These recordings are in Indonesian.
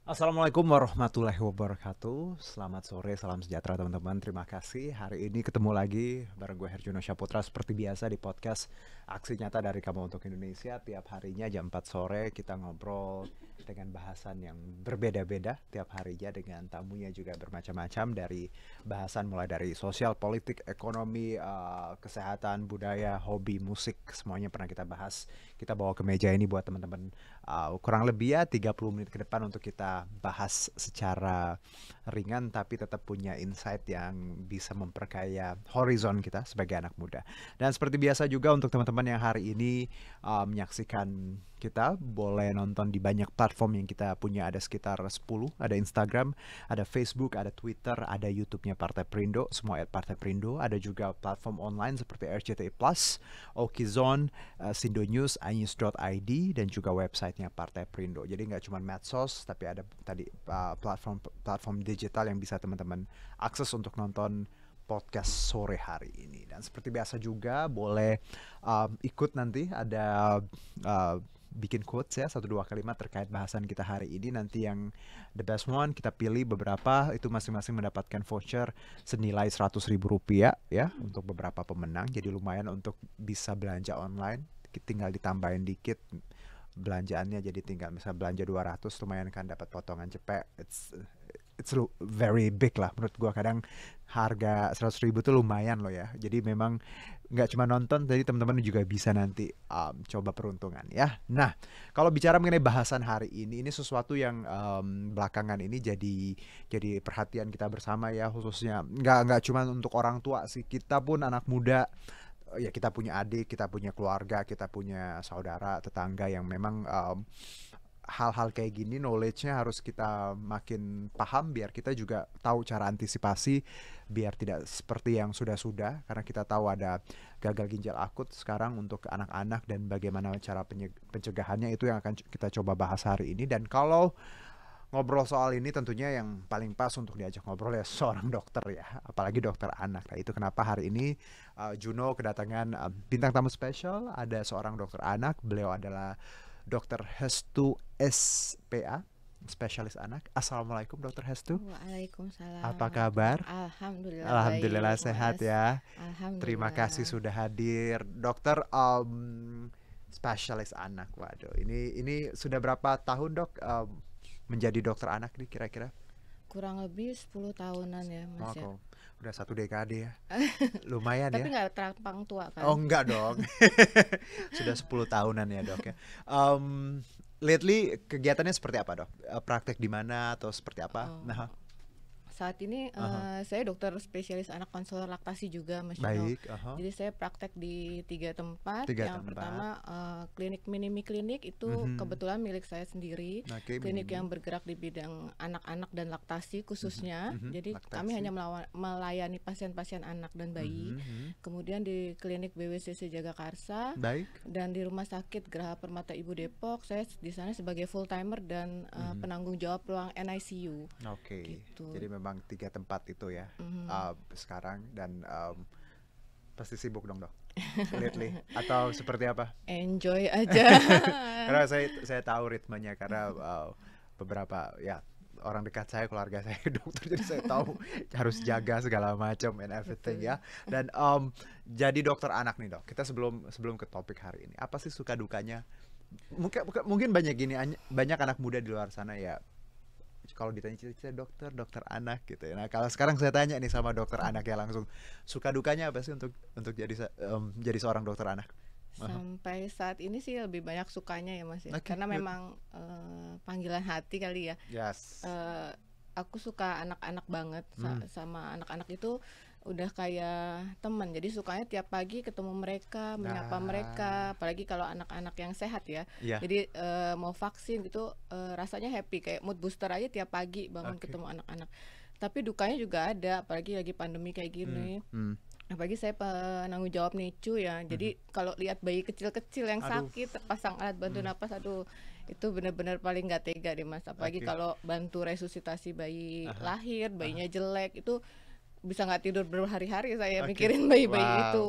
Assalamualaikum warahmatullahi wabarakatuh. Selamat sore, salam sejahtera teman-teman. Terima kasih. Hari ini ketemu lagi bareng gue Herjuno Syaputra seperti biasa di podcast Aksi Nyata dari Kamu Untuk Indonesia. Tiap harinya jam 4 sore kita ngobrol dengan bahasan yang berbeda-beda tiap harinya, dengan tamunya juga bermacam-macam, dari bahasan mulai dari sosial, politik, ekonomi, kesehatan, budaya, hobi, musik, semuanya pernah kita bahas. Kita bawa ke meja ini buat teman-teman, kurang lebih ya 30 menit ke depan untuk kita bahas secara ringan tapi tetap punya insight yang bisa memperkaya horizon kita sebagai anak muda. Dan seperti biasa juga untuk teman-teman yang hari ini menyaksikan kita, boleh nonton di banyak platform yang kita punya, ada sekitar 10, ada Instagram, ada Facebook, ada Twitter, ada YouTube-nya Partai Perindo, semua Partai Perindo, ada juga platform online seperti RCTI Plus, Okizone, Sindo News, iNews.id, dan juga websitenya Partai Perindo. Jadi nggak cuma medsos, tapi ada tadi platform digital yang bisa teman-teman akses untuk nonton podcast sore hari ini. Dan seperti biasa juga boleh ikut nanti ada bikin quotes ya, 1-2 kalimat terkait bahasan kita hari ini. Nanti yang the best one kita pilih beberapa, itu masing-masing mendapatkan voucher senilai Rp100.000 ya untuk beberapa pemenang. Jadi lumayan untuk bisa belanja online, tinggal ditambahin dikit belanjaannya, jadi tinggal misal belanja 200 lumayan kan dapat potongan cepet. It's very big lah menurut gua. Kadang harga 100.000 tuh lumayan loh ya. Jadi memang nggak cuma nonton, jadi teman-teman juga bisa nanti coba peruntungan ya. Nah, kalau bicara mengenai bahasan hari ini sesuatu yang belakangan ini jadi perhatian kita bersama ya, khususnya nggak cuma untuk orang tua sih, kita pun anak muda ya, kita punya adik, kita punya keluarga, kita punya saudara, tetangga yang memang hal-hal kayak gini knowledge-nya harus kita makin paham biar kita juga tahu cara antisipasi biar tidak seperti yang sudah-sudah, karena kita tahu ada gagal ginjal akut sekarang untuk anak-anak dan bagaimana cara pencegahannya, itu yang akan kita coba bahas hari ini. Dan kalau ngobrol soal ini tentunya yang paling pas untuk diajak ngobrol ya seorang dokter ya, apalagi dokter anak. Nah, itu kenapa hari ini Juno kedatangan bintang tamu spesial, ada seorang dokter anak. Beliau adalah Dr. Hestu SPA, spesialis anak. Assalamualaikum Dr. Hestu. Waalaikumsalam Apa kabar? warahmatullahi. Alhamdulillah Alhamdulillah baik, sehat Mas. ya. Terima kasih Alhamdulillah. sudah hadir, dokter. Spesialis anak. Waduh, ini sudah berapa tahun dok menjadi dokter anak nih kira-kira? Kurang lebih 10 tahunan ya, Oh, Mas ya. kok udah 1 dekade ya. Lumayan Tapi ya. nggak terlampang tua Oh, kan? enggak dong. Sudah 10 tahunan ya, Dok ya. Lately kegiatannya seperti apa, Dok? Praktek di mana atau seperti apa? Oh, Nah, saat ini aha. saya dokter spesialis anak konselor laktasi juga, Mas Yuno. Baik, aha. Jadi saya praktek di 3 tempat. Tiga Yang tempat. pertama klinik Minimi Klinik, itu Mhm. kebetulan milik saya sendiri. Oke, Klinik mini-mini. yang bergerak di bidang anak-anak dan laktasi Mhm, khususnya. mhm. Jadi kami Laktasi. hanya melayani pasien-pasien anak dan bayi. Mhm, mhm. Kemudian di klinik BWCC Jagakarsa Baik. dan di Rumah Sakit Geraha Permata Ibu Depok, saya di sana sebagai full timer dan Mhm. penanggung jawab ruang NICU Oke. gitu. Jadi memang 3 tempat itu ya Mhm. sekarang, dan pasti sibuk dong, Dok. Lately atau seperti apa? Enjoy aja. Karena saya tahu ritmenya, karena beberapa ya orang dekat saya, keluarga saya dokter, jadi saya tahu harus jaga segala macam and everything Betul. ya. Dan jadi dokter anak nih, Dok. Kita sebelum sebelum ke topik hari ini, apa sih suka dukanya? Mungkin banyak gini, banyak anak muda di luar sana ya, kalau ditanya cita-cita dokter, dokter anak gitu ya. Nah, kalau sekarang saya tanya nih sama dokter anak ya langsung, suka dukanya apa sih untuk jadi seorang dokter anak? Aha. Sampai saat ini sih lebih banyak sukanya ya, Mas ya. Oke, Karena good. memang panggilan hati kali ya. Yes. Eh, aku suka anak-anak banget, Hmm. sama anak-anak itu udah kayak teman. Jadi sukanya tiap pagi ketemu mereka, menyapa Nah, mereka, apalagi kalau anak-anak yang sehat ya. iya. Jadi mau vaksin gitu, rasanya happy, kayak mood booster aja tiap pagi bangun Oke. ketemu anak-anak. Tapi dukanya juga ada, apalagi lagi pandemi kayak Hmm. gini. Hmm. Apalagi saya penanggung jawab NICU ya. Mhm. Jadi kalau lihat bayi kecil-kecil yang Aduh. sakit terpasang alat bantu Hmm. napas, aduh itu benar-benar paling nggak tega deh, Mas. Apalagi Oke. kalau bantu resusitasi bayi Aha. lahir, Aha. bayinya jelek, itu bisa nggak tidur berhari-hari saya Oke. mikirin bayi-bayi Wow. itu.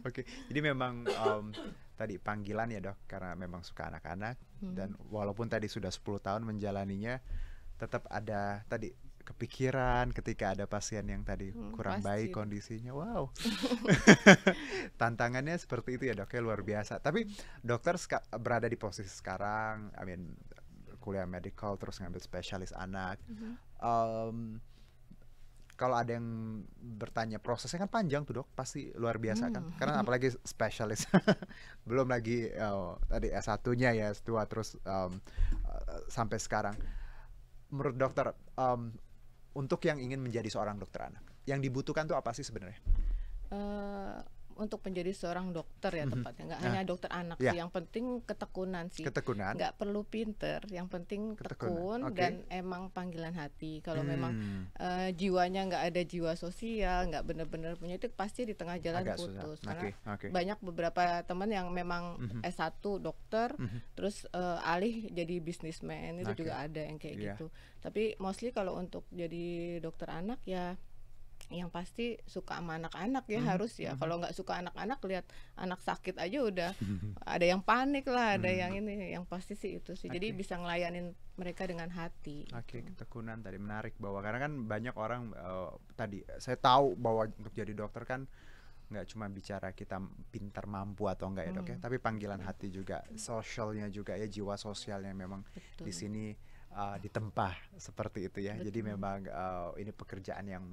Oke. Jadi memang tadi panggilan ya, Dok, karena memang suka anak-anak, dan Hmm. walaupun tadi sudah 10 tahun menjalaninya, tetap ada tadi kepikiran ketika ada pasien yang tadi kurang baik Pasti. kondisinya. Wow. Tantangannya seperti itu ya dok ya, luar biasa. Tapi dokter berada di posisi sekarang, I mean kuliah medical terus ngambil spesialis anak. Mhm. Em, Kalau ada yang bertanya prosesnya kan panjang tuh dok, pasti luar biasa kan? Karena apalagi spesialis, belum lagi tadi S1-nya ya, S2 terus sampai sekarang. Menurut dokter, untuk yang ingin menjadi seorang dokter anak, yang dibutuhkan tuh apa sih sebenarnya? Eh, untuk menjadi seorang dokter ya Mhm. tepatnya, nggak Nah, hanya dokter anak ya, sih, yang penting ketekunan sih. ketekunan, Nggak perlu pinter, yang penting ketekunan. tekun Oke. dan emang panggilan hati. Kalau memang Hmm, jiwanya nggak ada jiwa sosial, nggak bener-bener punya, itu pasti di tengah jalan agak susah. putus. Karena Oke, oke. banyak beberapa teman yang memang Mhm, S1 dokter, mhm. terus alih jadi bisnismen, itu Oke, juga ada yang kayak iya. gitu. Tapi mostly kalau untuk jadi dokter anak ya yang pasti suka sama anak-anak ya, Mhm, harus ya. mhm. Kalau nggak suka anak-anak, lihat anak sakit aja udah ada yang panik lah, ada yang Hmm, ini, yang pasti sih itu sih. Jadi oke. bisa ngelayanin mereka dengan hati Oke, gitu. ketekunan tadi menarik bahwa karena kan banyak orang tadi saya tahu bahwa untuk jadi dokter kan nggak cuma bicara kita pintar mampu atau enggak ya dok ya, tapi panggilan Betul, hati juga, sosialnya juga ya, jiwa sosialnya memang di betul, sini ditempah seperti itu ya. Jadi betul. memang ini pekerjaan yang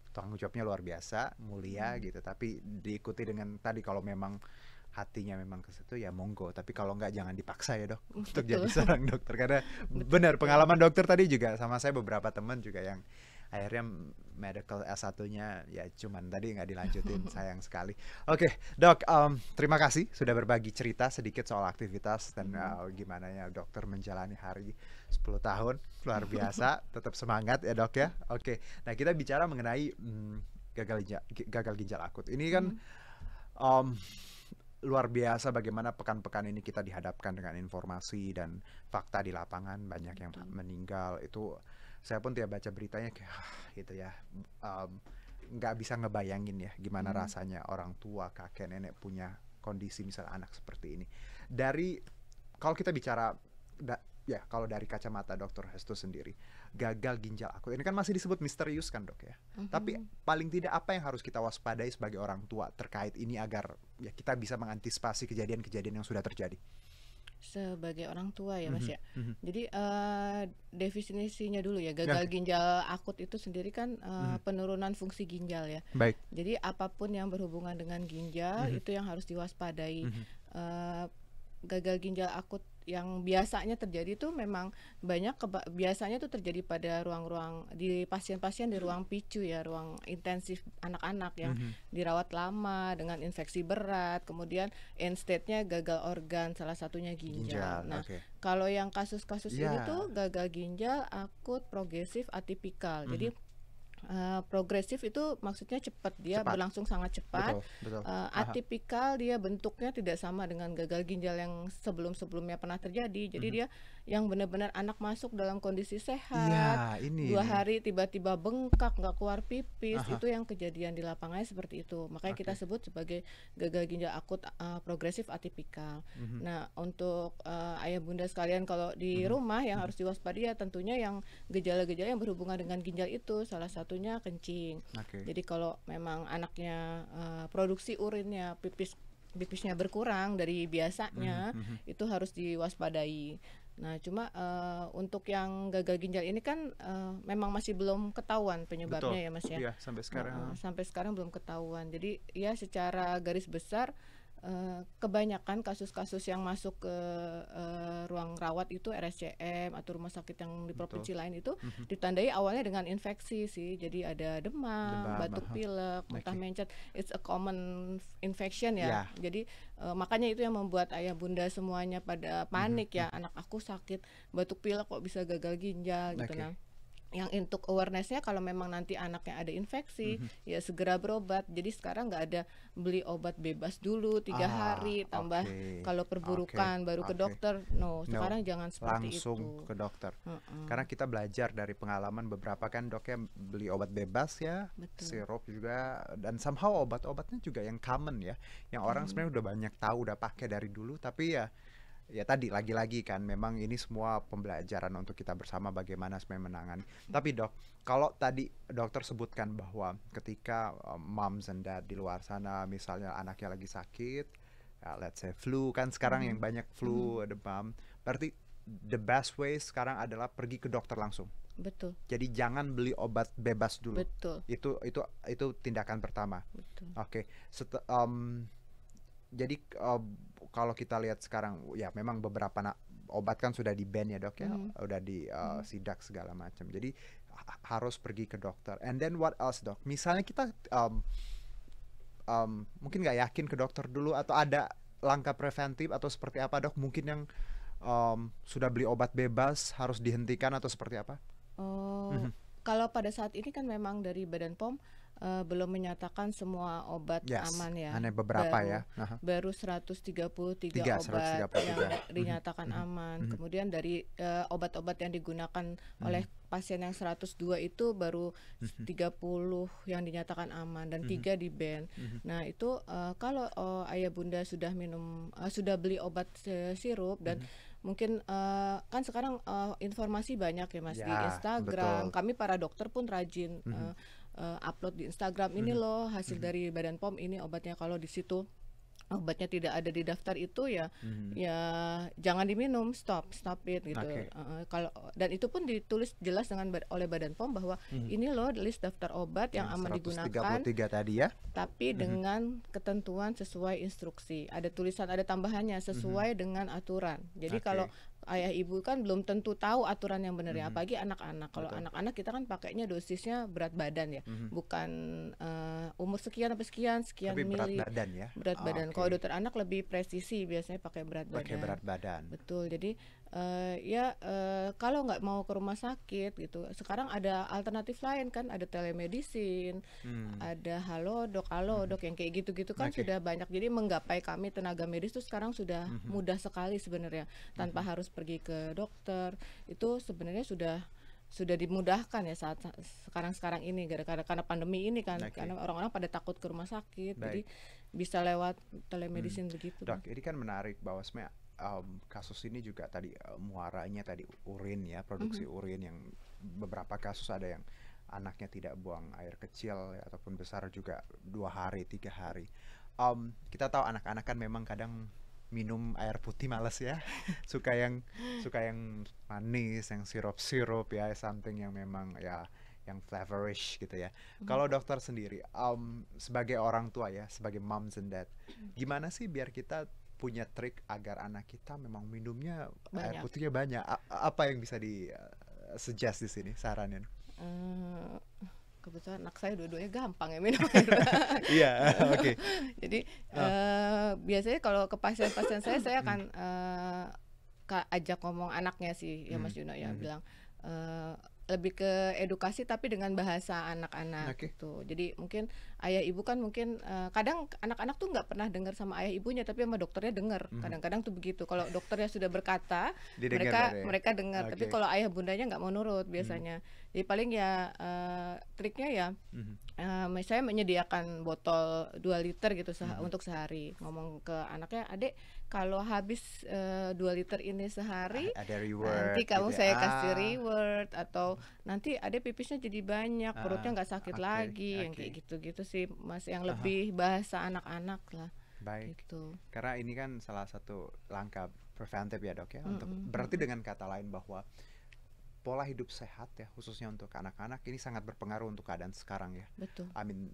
tanggung jawabnya luar biasa, mulia Mm, gitu. Tapi diikuti dengan tadi kalau memang hatinya memang ke situ ya monggo. Tapi kalau nggak jangan dipaksa ya dok untuk jadi betul, seorang dokter. Karena benar betul. pengalaman dokter tadi juga sama saya beberapa teman juga yang akhirnya medical S1-nya ya cuman tadi nggak dilanjutin, sayang sekali. Oke dok, terima kasih sudah berbagi cerita sedikit soal aktivitas dan gimana ya dokter menjalani hari 10 tahun, luar biasa, tetap semangat ya dok ya. Oke, nah kita bicara mengenai gagal ginjal akut. Ini kan Mm, em, luar biasa bagaimana pekan-pekan ini kita dihadapkan dengan informasi dan fakta di lapangan, banyak yang betul. meninggal. Itu saya pun tiap baca beritanya kayak gitu ya, em, nggak bisa ngebayangin ya gimana Mm, rasanya orang tua, kakek, nenek punya kondisi misalnya anak seperti ini. Dari kalau kita bicara ya kalau dari kacamata dokter Hestu sendiri, gagal ginjal akut ini kan masih disebut misterius kan dok ya. Tapi mhm. paling tidak apa yang harus kita waspadai sebagai orang tua terkait ini agar ya kita bisa mengantisipasi kejadian-kejadian yang sudah terjadi. Sebagai orang tua ya Mas Mhm, ya. mhm. Jadi definisinya dulu ya, Ya, gagal oke. ginjal akut itu sendiri kan Mhm. penurunan fungsi ginjal ya. Baik. Jadi apapun yang berhubungan dengan ginjal Mhm, itu yang harus diwaspadai. mhm. Eh, Gagal ginjal akut yang biasanya terjadi tuh memang banyak biasanya tuh terjadi pada ruang-ruang di pasien-pasien di ruang PICU ya, ruang intensif anak-anak yang Mhm. dirawat lama dengan infeksi berat, kemudian end stage-nya gagal organ, salah satunya ginjal. Ginjal, Nah, oke. kalau yang kasus-kasus ini Ya. tuh gagal ginjal akut progresif atipikal. Mhm. Jadi progresif itu maksudnya cepat, dia Cepat. berlangsung sangat cepat. Betul, betul. Aha. Atipikal dia bentuknya tidak sama dengan gagal ginjal yang sebelum-sebelumnya pernah terjadi. Jadi Mhm. dia yang benar-benar anak masuk dalam kondisi sehat, Iya, ini 2 hari tiba-tiba bengkak, nggak keluar pipis, Aha. itu yang kejadian di lapangannya seperti itu. Makanya kita Oke. sebut sebagai gagal ginjal akut progresif atipikal. Mhm. Nah, untuk ayah bunda sekalian kalau di Mhm. rumah yang Mhm. harus diwaspadai ya tentunya yang gejala-gejala yang berhubungan dengan ginjal itu, salah satunya kencing. Oke. Jadi kalau memang anaknya produksi urinnya, pipisnya berkurang dari Mhm. biasanya, Mhm. itu harus diwaspadai. Nah, cuma untuk yang gagal ginjal ini kan memang masih belum ketahuan Betul. penyebabnya ya Mas ya. Iya, sampai sekarang. Sampai sekarang belum ketahuan. Jadi ya secara garis besar kebanyakan kasus-kasus yang masuk ke ruang rawat itu RSCM atau rumah sakit yang di Betul. provinsi lain itu Mhm. ditandai awalnya dengan infeksi sih. Jadi ada demam, Demam, batuk aha. pilek, muntah Oke. mencet. It's a common infection ya. Ya. Jadi makanya itu yang membuat ayah bunda semuanya pada Mhm. panik ya. Anak aku sakit batuk pilek kok bisa gagal ginjal gitu. Oke. Nah, yang untuk awarenessnya kalau memang nanti anaknya ada infeksi Mhm. ya segera berobat. Jadi sekarang nggak ada beli obat bebas dulu 3 hari tambah Oke. kalau Oke. perburukan baru ke Oke. dokter. No, No, sekarang jangan seperti langsung itu. ke dokter. Heeh, Karena kita belajar dari pengalaman beberapa kan dok ya, beli obat bebas ya, betul. sirup juga, dan somehow obat-obatnya juga yang common ya, yang orang Mhm, sebenarnya udah banyak tahu, udah pakai dari dulu, tapi ya ya tadi lagi-lagi kan memang ini semua pembelajaran untuk kita bersama bagaimana sebenarnya menangani. Tapi dok, kalau tadi dokter sebutkan bahwa ketika moms and dad di luar sana misalnya anaknya lagi sakit, ya, let's say flu kan sekarang yang Mhm, banyak mhm, flu, demam, berarti the best way sekarang adalah pergi ke dokter langsung. betul, Jadi jangan beli obat bebas dulu. betul, Itu tindakan pertama. betul. Oke, jadi kalau kita lihat sekarang ya memang beberapa obat kan sudah di ban ya dok ya, Mhm, udah di mhm. sidak segala macam. Jadi harus pergi ke dokter. And then what else dok? Misalnya kita mungkin nggak yakin ke dokter dulu atau ada langkah preventif atau seperti apa dok? Mungkin yang sudah beli obat bebas harus dihentikan atau seperti apa? Oh, Mhm. kalau pada saat ini kan memang dari Badan POM belum menyatakan semua obat Yes, aman ya. hanya beberapa Baru ya. Aha. baru 133 Tiga, obat yang 133. Mhm, dinyatakan mhm, aman. mhm, Kemudian dari obat-obat yang digunakan oleh mhm, pasien yang 102 itu baru mhm, 30 yang dinyatakan aman dan mhm, 3 di ban. mhm, Nah, itu kalau ayah bunda sudah sudah beli obat sirup dan mhm. mungkin kan sekarang informasi banyak ya Mas di Ya, Instagram. betul. Kami para dokter pun rajin Mhm, upload di Instagram, ini mhm, loh hasil mhm, dari Badan POM, ini obatnya. Kalau di situ obatnya tidak ada di daftar itu ya mhm. ya jangan diminum, stop it gitu. Oke. Kalau dan itu pun ditulis jelas oleh Badan POM bahwa Mhm. ini loh list daftar obat yang Yang aman digunakan 133 tadi ya? tapi Mhm, dengan ketentuan sesuai instruksi. Ada tulisan, ada tambahannya mhm. sesuai dengan aturan. Jadi kalau Oke. ayah ibu kan belum tentu tahu aturan yang benar ya, Mhm. apalagi anak-anak. Kalau Betul. anak-anak kita kan pakainya dosisnya berat badan ya, Mhm. bukan umur sekian sampai sekian sekian Tapi berat mili badan ya? berat badan. Kalau Oke. dokter anak lebih presisi, biasanya pakai berat Pakai berat badan. badan. Betul. Jadi kalau nggak mau ke rumah sakit gitu, sekarang ada alternatif lain kan, ada telemedicine, Hmm. ada Halodoc, Mhm. Halodoc yang kayak gitu-gitu kan Oke. sudah banyak. Jadi menggapai kami tenaga medis tuh sekarang sudah Mhm. mudah sekali sebenarnya, tanpa Mhm. harus pergi ke dokter. Itu sebenarnya sudah dimudahkan ya saat sekarang ini gara-gara karena pandemi ini kan, Oke. karena orang-orang pada takut ke rumah sakit. Jadi Baik. bisa lewat Hmm. telemedicine begitu, Dok, Bang. ini kan menarik bahwa sebenarnya kasus ini juga tadi muaranya tadi urin ya, produksi Mhm, urin yang beberapa kasus ada yang anaknya tidak buang air kecil ya, ataupun besar juga 2 hari 3 hari. Kita tahu anak-anak kan memang kadang minum air putih males ya, suka yang manis, yang sirup-sirup ya, something yang memang ya yang flavorish gitu ya. mhm. Kalau dokter sendiri, sebagai orang tua ya, sebagai moms and dad, gimana sih biar kita punya trik agar anak kita memang minumnya air Banyak. putihnya banyak? Apa yang bisa di suggest di sini saranin? Eee, Kebetulan anak saya dua-duanya gampang ya minum air. Iya, oke. Jadi, Ah, biasanya kalau ke pasien-pasien saya hmm, akan, ajak ngomong anaknya sih ya hmm, Mas Juno ya, hmm. bilang, eee, lebih ke edukasi tapi dengan bahasa anak-anak Oke. gitu. Jadi mungkin ayah ibu kan mungkin, kadang anak-anak tuh nggak pernah dengar sama ayah ibunya tapi sama dokternya dengar, Mhm. kadang-kadang tuh begitu. Kalau dokternya sudah berkata, Didengar mereka ada ya? mereka dengar, tapi Oke. kalau ayah bundanya nggak mau nurut Mhm, biasanya. Jadi paling ya, triknya ya mhm, saya menyediakan botol 2 liter gitu mhm. untuk sehari. Ngomong ke anaknya, "Adek, kalau habis, 2 liter ini sehari, Ada nanti reward gitu kamu ya? saya kasih reward," atau, "Nanti Adek pipisnya jadi banyak, perutnya Ah, nggak sakit oke, lagi," yang oke. kayak gitu-gitu sih, Mas, yang Aha, lebih bahasa anak-anak lah, baik. gitu. Karena ini kan salah satu langkah preventif ya dok ya, untuk Mhm, berarti mhm. dengan kata lain bahwa pola hidup sehat ya khususnya untuk anak-anak ini sangat berpengaruh untuk keadaan sekarang ya. Betul, I mean,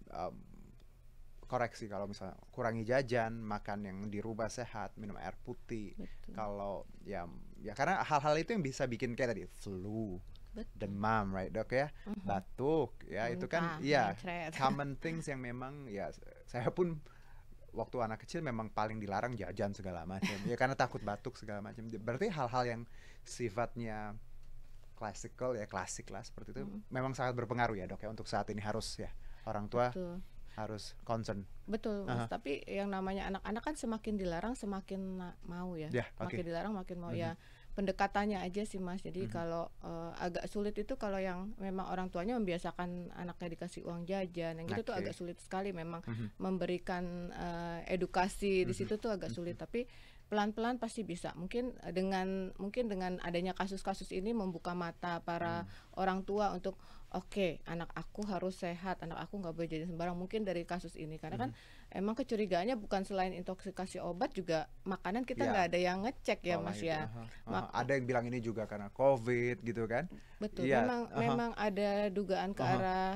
koreksi kalau misalnya kurangi jajan, makan yang dirubah sehat, minum air putih. betul, Kalau ya karena hal-hal itu yang bisa bikin kayak tadi flu, betul. demam, right dok ya, Mhm. batuk, ya itu kan Muntah, ya mencret. common things yang memang ya saya pun waktu anak kecil memang paling dilarang jajan segala macam ya karena takut batuk segala macam. Berarti hal-hal yang sifatnya classical ya klasik lah seperti itu Mhm, memang sangat berpengaruh ya dok ya untuk saat ini harus ya orang tua betul. harus concern. Betul, Mas. Aha. Tapi yang namanya anak-anak kan semakin dilarang semakin mau ya. Ya, oke. Makin dilarang makin mau Mhm, ya. Pendekatannya aja sih, Mas. Jadi mhm. kalau agak sulit itu kalau yang memang orang tuanya membiasakan anaknya dikasih uang jajan, yang gitu tuh agak Oke. sulit sekali memang Mhm, memberikan edukasi di mhm, situ tuh agak mhm, sulit. Tapi pelan-pelan pasti bisa. Mungkin dengan adanya kasus-kasus ini membuka mata para Hmm. orang tua untuk oke, anak aku harus sehat, anak aku nggak boleh jadi sembarang. Mungkin dari kasus ini, karena kan Mhm. emang kecurigaannya bukan selain intoksikasi obat juga makanan kita Ya, nggak ada yang ngecek ya pola Mas hidup. ya. Aha, aha. Mak Ada yang bilang ini juga karena COVID gitu kan? Betul, Iya. memang Aha, memang ada dugaan ke aha. arah,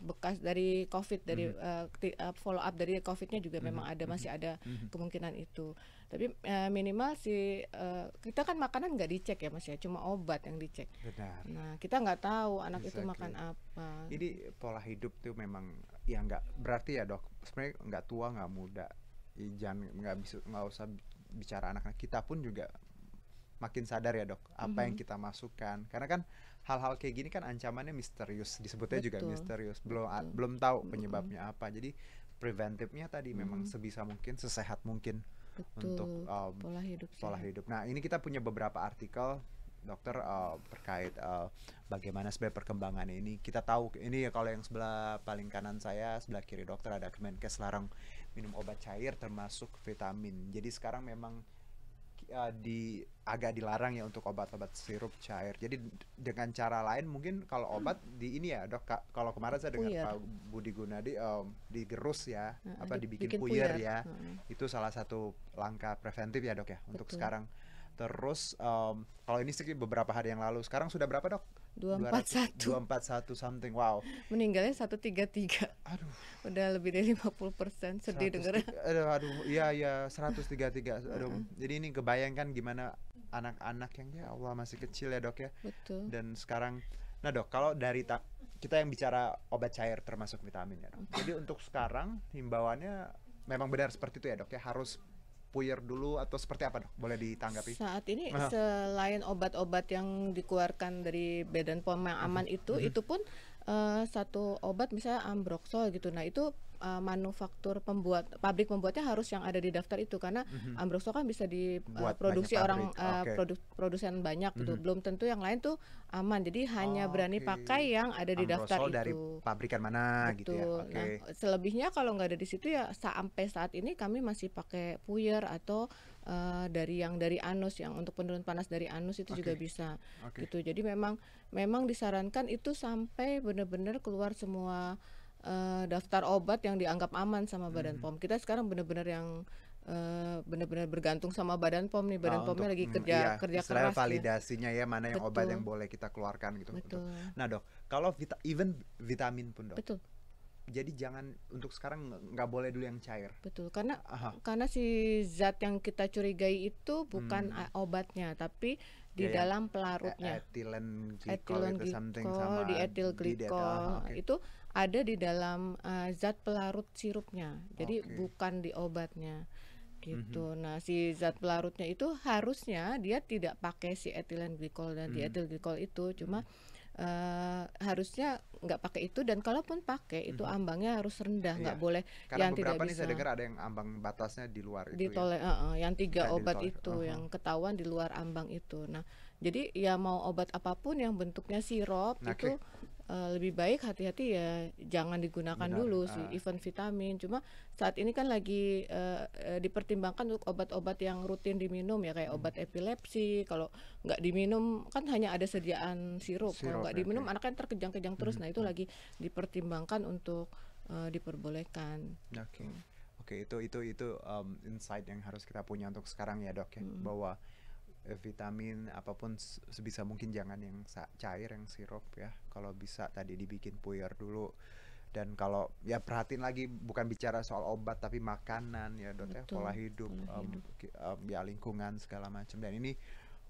bekas dari COVID, dari, Mhm, follow up dari COVID-nya juga memang mhm, ada, mhm, masih ada mhm. kemungkinan itu. Tapi, minimal kita kan makanan nggak dicek ya, Mas, ya, cuma obat yang dicek. Benar, Nah, kita nggak tahu anak itu makan exactly. apa. Ini pola hidup tuh memang ya nggak berarti ya dok. Sebenarnya nggak tua nggak muda. Jangan nggak usah bicara anak-anak, kita pun juga makin sadar ya dok apa yang Mhm, kita masukkan, karena kan hal-hal kayak gini kan ancamannya misterius, disebutnya juga betul misterius, betul, belum tahu mhm, penyebabnya apa. Jadi preventifnya tadi memang mhm, sebisa mungkin sesehat mungkin untuk betul, pola hidup pola sehat. hidup. Nah ini kita punya beberapa artikel dokter terkait bagaimana sebenarnya perkembangan ini. Kita tahu ini ya, kalau yang sebelah paling kanan saya, sebelah kiri dokter, ada Kemenkes larang minum obat cair termasuk vitamin. Jadi sekarang memang agak dilarang ya untuk obat-obat sirup cair. Jadi dengan cara lain mungkin kalau obat di ini ya dok, kalau kemarin saya dengar Puyer, Pak Budi Gunadi digerus ya, heeh, apa dibikin bikin puyer puyer, ya, heeh, itu salah satu langkah preventif ya dok ya untuk betul. sekarang. Terus kalau ini sih beberapa hari yang lalu, sekarang sudah berapa dok? dua empat 200, satu 241 something, wow. meninggalnya 133. Aduh, Udah lebih dari 50%, sedih 100 dengernya. aduh, iya iya 133. Aduh, Heeh, jadi ini kebayangkan gimana anak-anak yang ya Allah masih kecil ya dok ya. betul. Dan sekarang, nah dok, kalau dari kita yang bicara obat cair termasuk vitamin ya dok. Jadi untuk sekarang himbauannya memang benar seperti itu ya dok ya, harus puyer dulu atau seperti apa dok? Boleh ditanggapi? Saat ini Aha. selain obat-obat yang dikeluarkan dari Badan POM yang Mhm, aman mhm. itu pun, satu obat misalnya Ambroxol gitu. Nah itu, pabrik pembuatnya harus yang ada di daftar itu, karena Mhm. Ambroxol kan bisa Buat banyak diproduksi pabrik, orang, oke. produsen banyak gitu, Mhm. belum tentu yang lain tuh aman. Jadi hanya berani Oke, pakai yang ada di daftar Ambrosol dari itu. pabrikan mana gitu ya, Betul. Nah, oke. selebihnya kalau nggak ada di situ ya sampai saat ini kami masih pakai puyer atau dari anus, yang untuk penurun panas dari anus itu juga Oke, bisa oke. gitu. Jadi memang memang disarankan itu sampai benar-benar keluar semua daftar obat yang dianggap aman sama Badan Mhm. POM. Kita sekarang benar-benar benar-benar bergantung sama Badan POM nih. Badan POM-nya Untuk lagi iya, kerja kerja istilahnya keras dia. validasinya ya, mana yang obat yang Betul, boleh kita keluarkan gitu untuk. betul, Nah dok, kalau even vitamin pun dok, betul. jadi jangan untuk sekarang nggak boleh dulu yang cair. Betul, karena Aha. si zat yang kita curigai itu bukan Hmm. obatnya, tapi di Ya yang dalam pelarutnya. ethylene glycol Etilen itu something glikol, sama dietil glikol, oke. itu ada di dalam zat pelarut sirupnya. Jadi Oke. bukan di obatnya Mhm, gitu. Nah, si zat pelarutnya itu harusnya dia tidak pakai si etilen glikol dan mhm, dietil glikol itu, mhm, cuma harusnya nggak pakai itu, dan kalaupun pakai itu mhm. ambangnya harus rendah, nggak Iya, boleh karena yang tidak beberapa nih saya bisa dengar ada yang ambang batasnya di luar itu ya, ditolak, yang 3 kayak obat ditolak. itu Aha. yang ketahuan di luar ambang itu. Nah, jadi ya mau obat apapun yang bentuknya sirup itu, Oke, lebih baik hati-hati ya jangan digunakan benar. dulu sih, even vitamin. Cuma saat ini kan lagi, dipertimbangkan untuk obat-obat yang rutin diminum ya, kayak Mhm. obat epilepsi. Kalau nggak diminum kan hanya ada sediaan sirup, kalau Sirup nggak ya, oke. diminum anak kan terkejang-kejang terus. Mhm, Nah, itu mhm. lagi dipertimbangkan untuk, diperbolehkan Oke. gitu. Oke, itu insight yang harus kita punya untuk sekarang ya, Dok ya. Mhm, Bahwa vitamin apapun sebisa mungkin jangan yang cair, yang sirup ya. Kalau bisa tadi dibikin puyer dulu. Dan kalau ya perhatiin lagi, bukan bicara soal obat tapi makanan ya, Dok ya, betul, pola hidup, pola hidup. ya lingkungan segala macam. Dan ini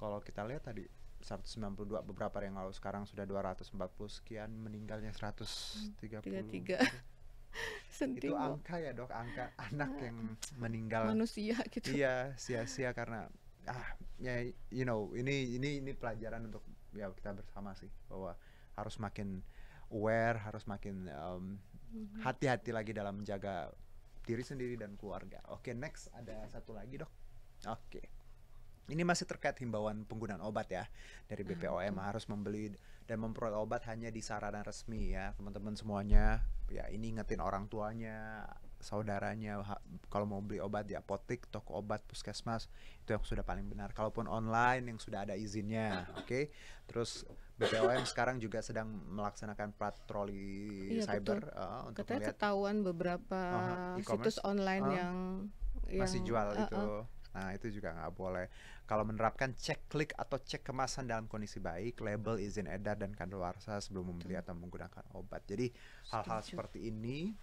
kalau kita lihat tadi 192 beberapa hari yang lalu, sekarang sudah 240 sekian, meninggalnya 130. 33. Aduh, itu Sedih kok. angka ya dok, angka anak yang meninggal Manusia gitu. iya sia-sia karena ya you know, ini pelajaran untuk ya kita bersama sih, bahwa harus makin aware, harus makin Mhm. hati-hati lagi dalam menjaga diri sendiri dan keluarga. Oke, next ada satu lagi dok. Oke, ini masih terkait himbauan penggunaan obat ya dari BPOM, Betul. harus membeli dan memperoleh obat hanya di sarana resmi ya teman-teman semuanya. Ya ini ingetin orang tuanya saudaranya. Kalau mau beli obat di apotek, toko obat, puskesmas, itu yang sudah paling benar. Kalaupun online yang sudah ada izinnya, oke. Terus BPOM sekarang juga sedang melaksanakan patroli Iya betul. cyber untuk Katanya melihat ketahuan beberapa situs e-commerce online yang masih jual eh, itu. Nah, itu juga nggak boleh. Kalau menerapkan cek klik atau cek kemasan dalam kondisi baik, label izin edar dan kadaluarsa sebelum membeli betul. atau menggunakan obat. Jadi hal-hal Setuju. seperti ini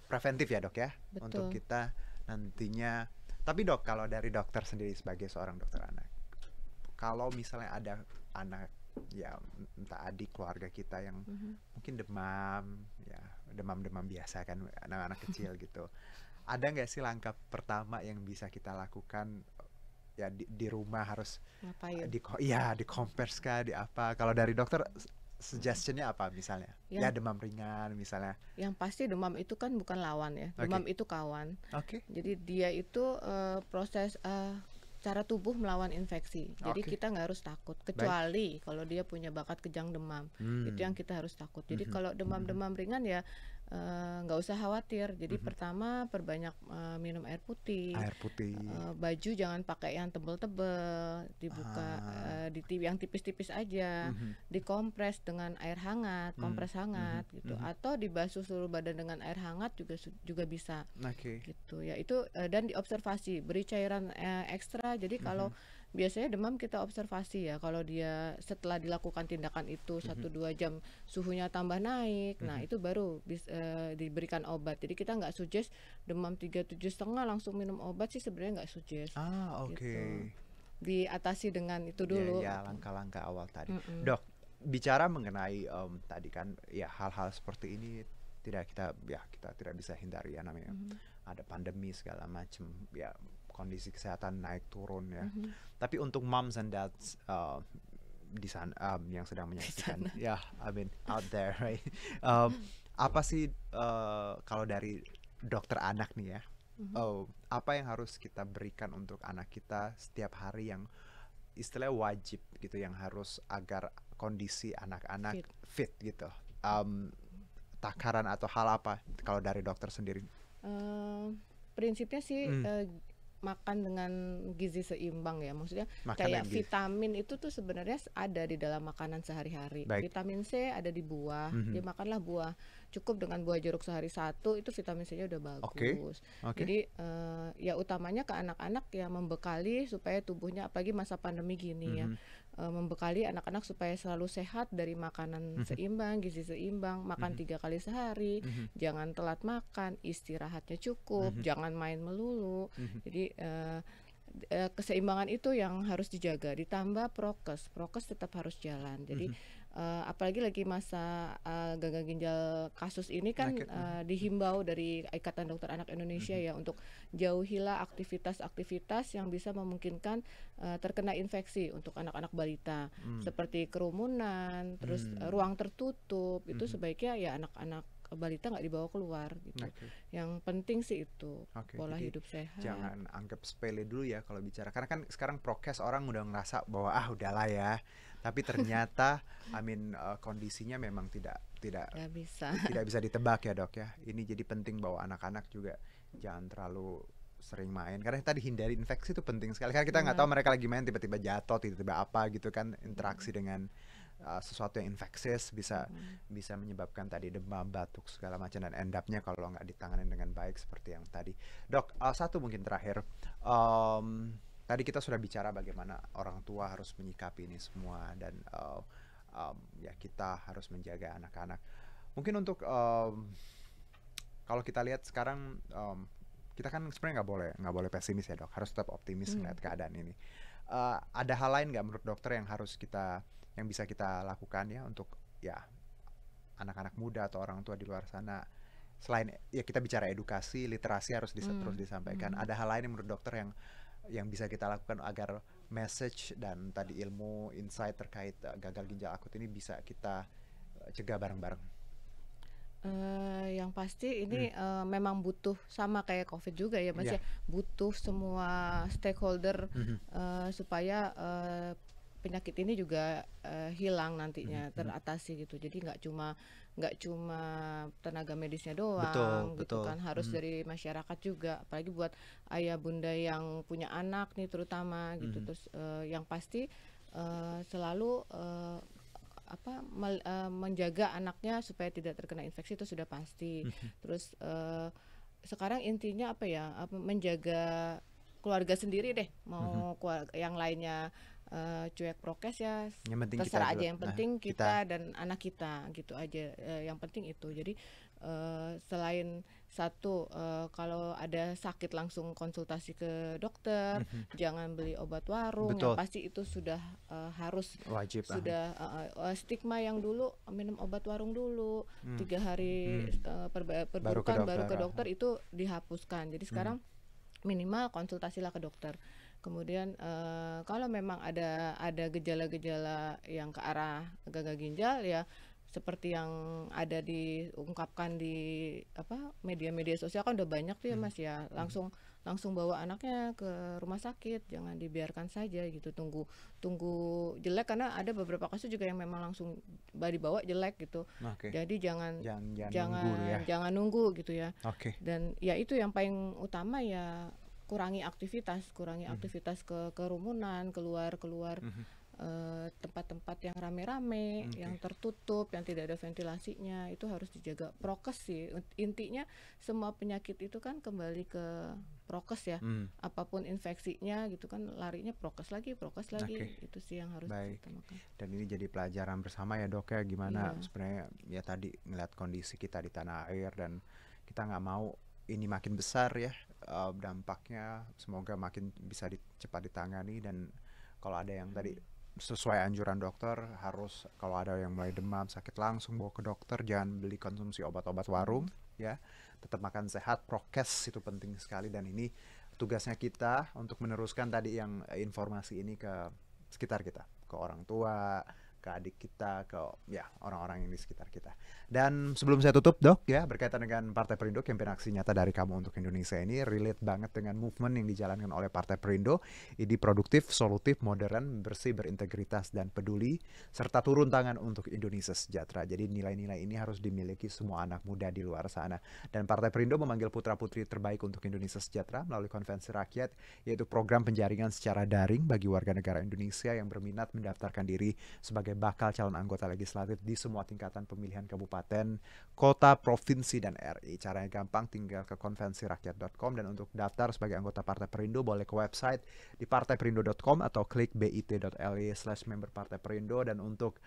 preventif ya dok ya, untuk Betul. kita nantinya. Tapi dok, kalau dari dokter sendiri sebagai seorang dokter anak, kalau misalnya ada anak, ya entah adik keluarga kita yang Mhm. mungkin demam, ya demam-demam biasa kan anak-anak kecil gitu, ada nggak sih langkah pertama yang bisa kita lakukan, ya di rumah harus Ngapain? iya di compare kah, di apa? Kalau dari dokter suggestionnya apa misalnya? Ya Yang demam ringan misalnya. yang pasti demam itu kan bukan lawan ya. Oke. Demam itu kawan. Oke. Jadi dia itu proses cara tubuh melawan infeksi. Jadi Oke. kita nggak harus takut, Baik. kecuali kalau dia punya bakat kejang demam. Itu yang kita harus takut. Jadi Mhm. kalau Mhm. demam-demam ringan ya nggak usah khawatir. Jadi Mhm. pertama perbanyak minum air putih. Air putih. Baju jangan pakai yang tebel-tebel, dibuka yang tipis-tipis aja, Mhm. dikompres dengan air hangat, kompres hangat gitu, Mhm. atau dibasuh seluruh badan dengan air hangat juga bisa Oke. gitu ya. Itu dan diobservasi, beri cairan ekstra. Jadi kalau biasanya demam kita observasi ya, kalau dia setelah dilakukan tindakan itu 1-2 jam suhunya tambah naik, nah itu baru diberikan obat. Jadi kita nggak suggest demam 37,5 langsung minum obat sih, sebenarnya nggak suggest Oke. gitu. Diatasi dengan itu Ya, dulu ya gitu. langkah-langkah awal tadi. Mm-mm. Dok, bicara mengenai tadi kan ya hal-hal seperti ini kita tidak bisa hindari ya, namanya ada pandemi segala macam ya, kondisi kesehatan naik turun ya. Tapi untuk moms and dads di sana yang sedang menyaksikan ya, I mean out there right. Apa sih kalau dari dokter anak nih ya, apa yang harus kita berikan untuk anak kita setiap hari yang istilahnya wajib gitu, yang harus agar kondisi anak-anak fit gitu. Takaran atau hal apa kalau dari dokter sendiri? Prinsipnya sih makan dengan gizi seimbang ya, maksudnya Makan kayak dengan vitamin itu tuh sebenarnya ada di dalam makanan sehari-hari. Baik. Vitamin C ada di buah, dia makanlah buah. Cukup dengan buah jeruk sehari 1 itu vitamin C-nya udah bagus. Oke. Jadi ya utamanya ke anak-anak ya, membekali supaya tubuhnya, apalagi masa pandemi gini ya, membekali anak-anak supaya selalu sehat dari makanan seimbang, gizi seimbang, makan 3 kali sehari, jangan telat makan, istirahatnya cukup, jangan main melulu. Jadi keseimbangan itu yang harus dijaga, ditambah prokes tetap harus jalan. Jadi apalagi lagi masa gagal ginjal kasus ini kan, dihimbau dari Ikatan Dokter Anak Indonesia ya, untuk jauhilah aktivitas-aktivitas yang bisa memungkinkan terkena infeksi untuk anak-anak balita, seperti kerumunan, terus ruang tertutup, itu sebaiknya ya anak-anak balita nggak dibawa keluar gitu. Yang penting sih itu pola hidup sehat. Jangan anggap sepele dulu ya kalau bicara, karena kan sekarang prokes orang udah ngerasa bahwa udahlah ya, tapi ternyata kondisinya memang tidak bisa ditebak ya dok ya. Ini jadi penting bahwa anak-anak juga jangan terlalu sering main, karena tadi hindari infeksi itu penting sekali, karena kita nggak tahu mereka lagi main tiba-tiba jatuh, tiba-tiba apa gitu kan, interaksi dengan sesuatu yang infeksius bisa menyebabkan tadi demam, batuk segala macam, dan end up-nya kalau nggak ditangani dengan baik seperti yang tadi. Dok, satu mungkin terakhir, tadi kita sudah bicara bagaimana orang tua harus menyikapi ini semua, dan ya kita harus menjaga anak-anak. Mungkin untuk kalau kita lihat sekarang, kita kan sebenarnya nggak boleh pesimis ya dok, harus tetap optimis melihat keadaan ini. Ada hal lain nggak menurut dokter yang bisa kita lakukan ya untuk ya anak-anak muda atau orang tua di luar sana, selain ya kita bicara edukasi, literasi harus terus disampaikan, ada hal lain yang menurut dokter yang bisa kita lakukan agar message dan tadi ilmu insight terkait gagal ginjal akut ini bisa kita cegah bareng-bareng? Yang pasti ini memang butuh, sama kayak COVID juga ya Mas ya, butuh semua stakeholder supaya penyakit ini juga hilang nantinya, teratasi gitu. Jadi nggak cuma tenaga medisnya doang gitu betul. kan, harus dari masyarakat juga, apalagi buat ayah bunda yang punya anak nih terutama gitu. Terus yang pasti selalu menjaga anaknya supaya tidak terkena infeksi itu sudah pasti. Terus sekarang intinya menjaga keluarga sendiri deh, mau yang lainnya cuek prokes ya Yang penting kita terserah aja, dulu. yang Nah, penting kita kita dan anak kita gitu aja, yang penting itu. Jadi selain satu, kalau ada sakit langsung konsultasi ke dokter, jangan beli obat warung, yang betul, pasti itu sudah harus, wajib. sudah stigma yang dulu minum obat warung dulu 3 hari Baru ke perburukan baru ke dokter. dokter itu dihapuskan. Jadi sekarang minimal konsultasilah ke dokter. Kemudian kalau memang ada gejala-gejala yang ke arah gagal ginjal ya, seperti yang ada diungkapkan di media-media sosial kan udah banyak tuh ya Mas ya, langsung bawa anaknya ke rumah sakit, jangan dibiarkan saja gitu, tunggu jelek, karena ada beberapa kasus juga yang memang langsung dibawa jelek gitu. Oke. Jadi Jangan nunggu ya. jangan nunggu gitu ya. Oke. Dan ya itu yang paling utama ya, kurangi aktivitas ke kerumunan, keluar tempat-tempat yang rame-rame, yang tertutup, yang tidak ada ventilasinya, itu harus dijaga. Prokes sih intinya, semua penyakit itu kan kembali ke prokes ya. Apapun infeksinya gitu kan, larinya prokes lagi. Oke. Itu sih yang harus Baik. diutamakan. Dan ini jadi pelajaran bersama ya Dok ya, gimana Iya. sebenarnya ya tadi ngeliat kondisi kita di tanah air, dan kita nggak mau ini makin besar ya dampaknya. Semoga makin bisa cepat ditangani, dan kalau ada yang tadi sesuai anjuran dokter, harus kalau ada yang mulai demam, sakit, langsung bawa ke dokter, jangan beli konsumsi obat-obat warung ya. Tetap makan sehat, prokes itu penting sekali, dan ini tugasnya kita untuk meneruskan tadi yang informasi ini ke sekitar kita, ke orang tua, ke adik kita, ke ya orang-orang yang di sekitar kita. Dan sebelum saya tutup Dok ya, berkaitan dengan Partai Perindo, campaign aksi nyata dari Kamu untuk Indonesia ini relate banget dengan movement yang dijalankan oleh Partai Perindo. Ide produktif, solutif, modern, bersih, berintegritas, dan peduli, serta turun tangan untuk Indonesia sejahtera. Jadi nilai-nilai ini harus dimiliki semua anak muda di luar sana. Dan Partai Perindo memanggil putra-putri terbaik untuk Indonesia sejahtera melalui konvensi rakyat, yaitu program penjaringan secara daring bagi warga negara Indonesia yang berminat mendaftarkan diri sebagai bakal calon anggota legislatif di semua tingkatan pemilihan kabupaten, kota, provinsi, dan RI. Caranya gampang, tinggal ke konvensirakyat.com, dan untuk daftar sebagai anggota Partai Perindo boleh ke website di partaiperindo.com atau klik bit.ly/member Partai Perindo. Dan untuk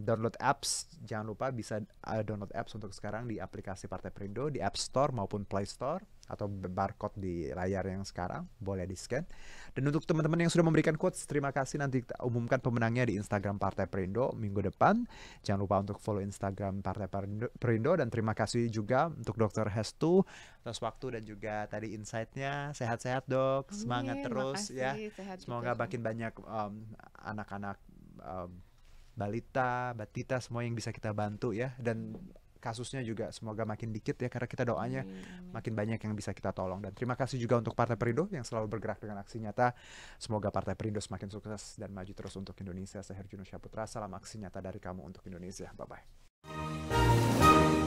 download apps, jangan lupa bisa download apps untuk sekarang di aplikasi Partai Perindo di App Store maupun Play Store, atau barcode di layar yang sekarang boleh di scan. Dan untuk teman-teman yang sudah memberikan quotes, terima kasih. Nanti kita umumkan pemenangnya di Instagram Partai Perindo minggu depan. Jangan lupa untuk follow Instagram Partai Perindo. Dan terima kasih juga untuk Dr. Hestu atas waktu dan juga tadi insight-nya. Sehat-sehat Dok, semangat Amin, terus makasih, ya. sehat Semoga juga makin banyak anak-anak, balita, batita, semua yang bisa kita bantu ya. Dan kasusnya juga semoga makin dikit ya, karena kita doanya makin banyak yang bisa kita tolong. Dan terima kasih juga untuk Partai Perindo yang selalu bergerak dengan aksi nyata. Semoga Partai Perindo semakin sukses dan maju terus untuk Indonesia. Saya Herjuno Syaputra, salam aksi nyata dari Kamu untuk Indonesia. Bye-bye.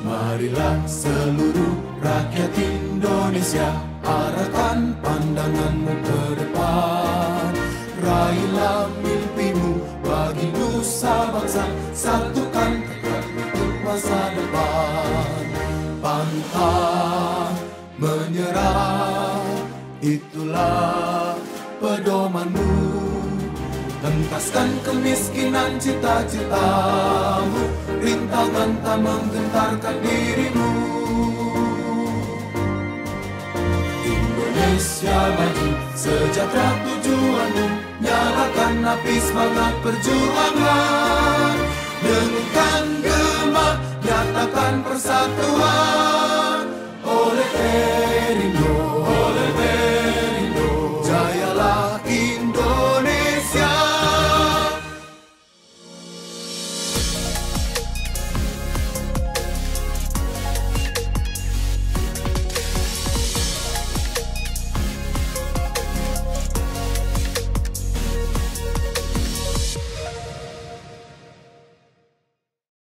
Marilah seluruh rakyat Indonesia, arahkan pandanganmu ke depan. Raihlah mimpimu bagi nusa bangsa, satukan tekad untuk masa depan. Pantang menyerah, itulah pedomanmu. Hentaskan kemiskinan cita-citamu, rintangan tak menggentarkan dirimu. Indonesia maju, sejahtera tujuanmu, nyalakan api semangat perjuangan. Dengungkan gema, nyatakan persatuan oleh Perindo.